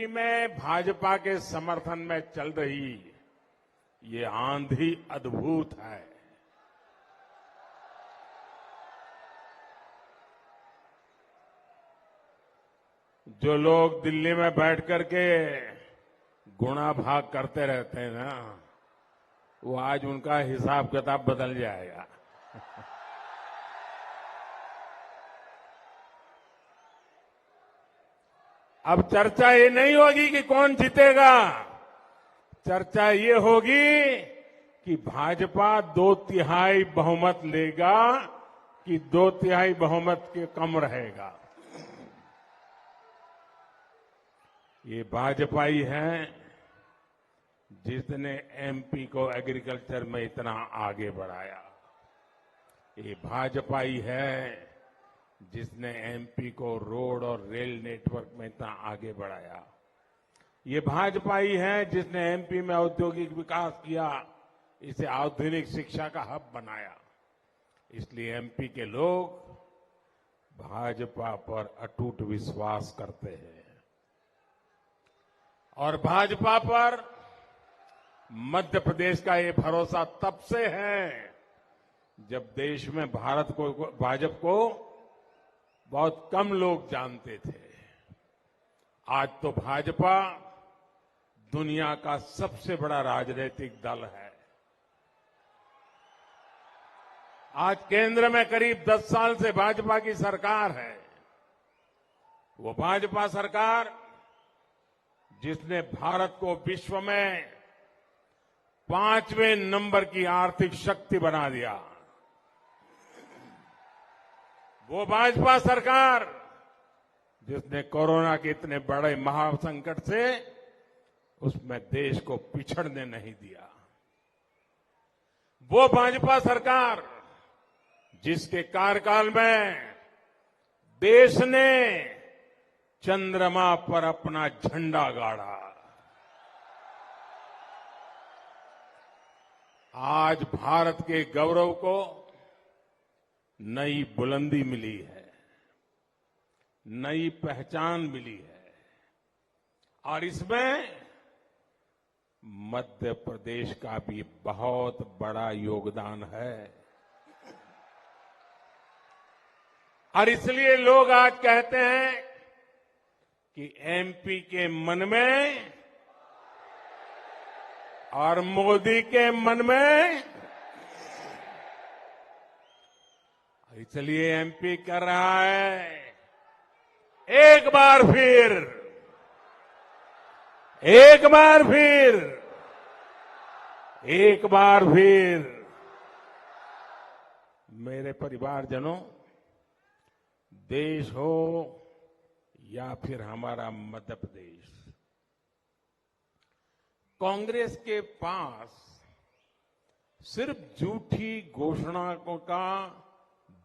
MP में भाजपा के समर्थन में चल रही ये आंधी अद्भुत है। जो लोग दिल्ली में बैठ करके गुणा भाग करते रहते हैं ना, वो आज उनका हिसाब किताब बदल जाएगा। अब चर्चा ये नहीं होगी कि कौन जीतेगा, चर्चा ये होगी कि भाजपा 2/3 बहुमत लेगा कि 2/3 बहुमत के कम रहेगा। ये भाजपा ही है जिसने एमपी को एग्रीकल्चर में इतना आगे बढ़ाया। ये भाजपा ही है जिसने एमपी को रोड और रेल नेटवर्क में इतना आगे बढ़ाया। ये भाजपा ही है जिसने एमपी में औद्योगिक विकास किया, इसे आधुनिक शिक्षा का हब बनाया। इसलिए एमपी के लोग भाजपा पर अटूट विश्वास करते हैं और भाजपा पर मध्य प्रदेश का ये भरोसा तब से है जब देश में भाजपा को बहुत कम लोग जानते थे। आज तो भाजपा दुनिया का सबसे बड़ा राजनीतिक दल है। आज केंद्र में करीब 10 साल से भाजपा की सरकार है। वो भाजपा सरकार जिसने भारत को विश्व में 5वें नंबर की आर्थिक शक्ति बना दिया। वो भाजपा सरकार जिसने कोरोना के इतने बड़े महासंकट से उसमें देश को पिछड़ने नहीं दिया। वो भाजपा सरकार जिसके कार्यकाल में देश ने चंद्रमा पर अपना झंडा गाड़ा। आज भारत के गौरव को नई बुलंदी मिली है, नई पहचान मिली है और इसमें मध्य प्रदेश का भी बहुत बड़ा योगदान है। और इसलिए लोग आज कहते हैं कि एमपी के मन में और मोदी के मन में, इसलिए एमपी कर रहा है एक बार फिर मेरे परिवारजनों, देश हो या फिर हमारा मध्य प्रदेश, कांग्रेस के पास सिर्फ झूठी घोषणाओं का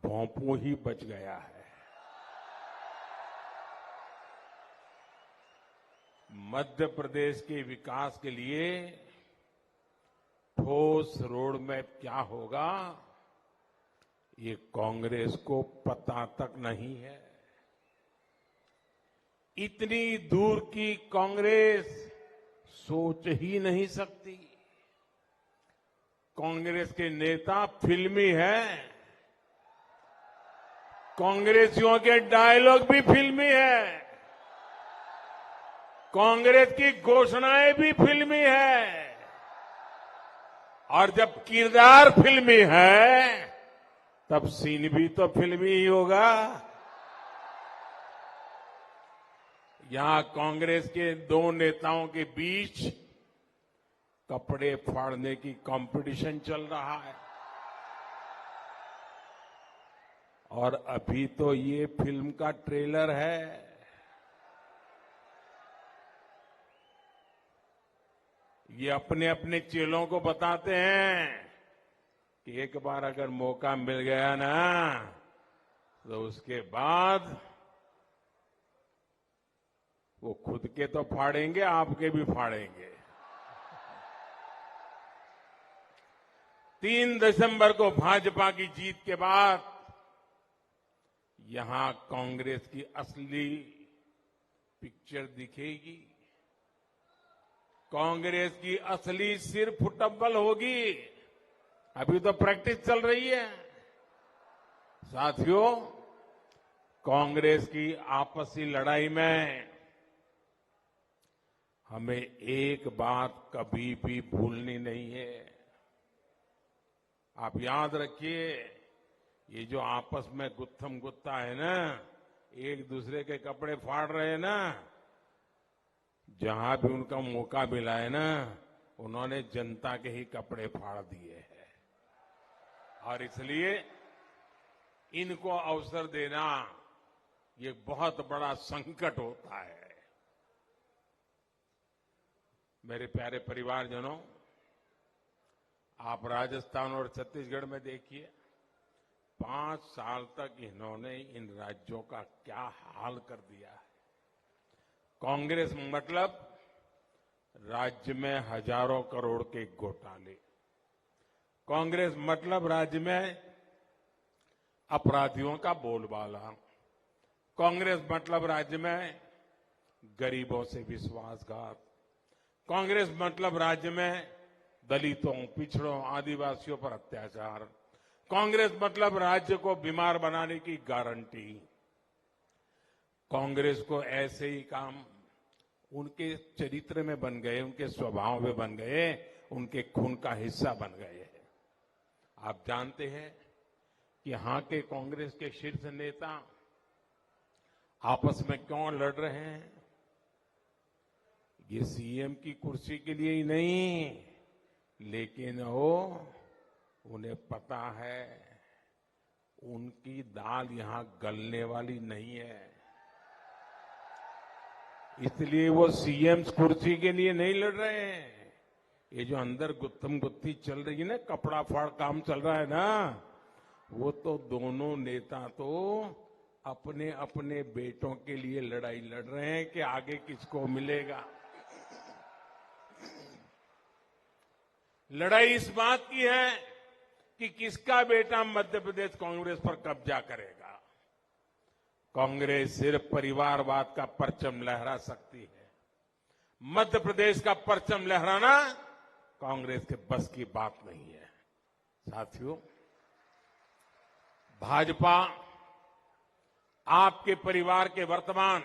भोंपू ही बच गया है। मध्य प्रदेश के विकास के लिए ठोस रोड मैप क्या होगा, ये कांग्रेस को पता तक नहीं है। इतनी दूर की कांग्रेस सोच ही नहीं सकती। कांग्रेस के नेता फिल्मी हैं, कांग्रेसियों के डायलॉग भी फिल्मी है, कांग्रेस की घोषणाएं भी फिल्मी है और जब किरदार फिल्मी है तब सीन भी तो फिल्मी ही होगा। यहां कांग्रेस के दो नेताओं के बीच कपड़े फाड़ने की कंपटीशन चल रहा है और अभी तो ये फिल्म का ट्रेलर है। ये अपने अपने चेलों को बताते हैं कि एक बार अगर मौका मिल गया ना तो उसके बाद वो खुद के तो फाड़ेंगे, आपके भी फाड़ेंगे। 3 दिसंबर को भाजपा की जीत के बाद यहां कांग्रेस की असली पिक्चर दिखेगी। कांग्रेस की असली सिर फुटबॉल होगी। अभी तो प्रैक्टिस चल रही है। साथियों, कांग्रेस की आपसी लड़ाई में हमें एक बात कभी भी भूलनी नहीं है। आप याद रखिए, ये जो आपस में गुत्थम गुत्ता है ना, एक दूसरे के कपड़े फाड़ रहे हैं ना, जहां भी उनका मौका मिला है ना, उन्होंने जनता के ही कपड़े फाड़ दिए हैं। और इसलिए इनको अवसर देना ये बहुत बड़ा संकट होता है। मेरे प्यारे परिवारजनों, आप राजस्थान और छत्तीसगढ़ में देखिए, 5 साल तक इन्होंने इन राज्यों का क्या हाल कर दिया है। कांग्रेस मतलब राज्य में हजारों करोड़ के घोटाले, कांग्रेस मतलब राज्य में अपराधियों का बोलबाला, कांग्रेस मतलब राज्य में गरीबों से विश्वासघात, कांग्रेस मतलब राज्य में दलितों, पिछड़ों, आदिवासियों पर अत्याचार, कांग्रेस मतलब राज्य को बीमार बनाने की गारंटी। कांग्रेस को ऐसे ही काम उनके चरित्र में बन गए, उनके स्वभाव में बन गए, उनके खून का हिस्सा बन गए हैं। आप जानते हैं कि यहां के कांग्रेस के शीर्ष नेता आपस में क्यों लड़ रहे हैं? ये सीएम की कुर्सी के लिए ही नहीं, लेकिन उन्हें पता है उनकी दाल यहां गलने वाली नहीं है। इसलिए वो सीएम कुर्सी के लिए नहीं लड़ रहे हैं। ये जो अंदर गुत्थम गुत्थी चल रही है ना, कपड़ा फाड़ काम चल रहा है ना, वो तो दोनों नेता तो अपने अपने बेटों के लिए लड़ाई लड़ रहे हैं कि आगे किसको मिलेगा। लड़ाई इस बात की है कि किसका बेटा मध्य प्रदेश कांग्रेस पर कब्जा करेगा। कांग्रेस सिर्फ परिवारवाद का परचम लहरा सकती है। मध्य प्रदेश का परचम लहराना कांग्रेस के बस की बात नहीं है। साथियों, भाजपा आपके परिवार के वर्तमान,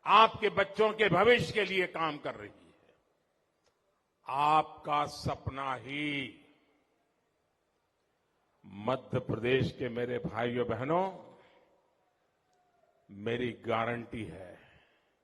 आपके बच्चों के भविष्य के लिए काम कर रही है। आपका सपना ही मध्य प्रदेश के मेरे भाइयों बहनों, मेरी गारंटी है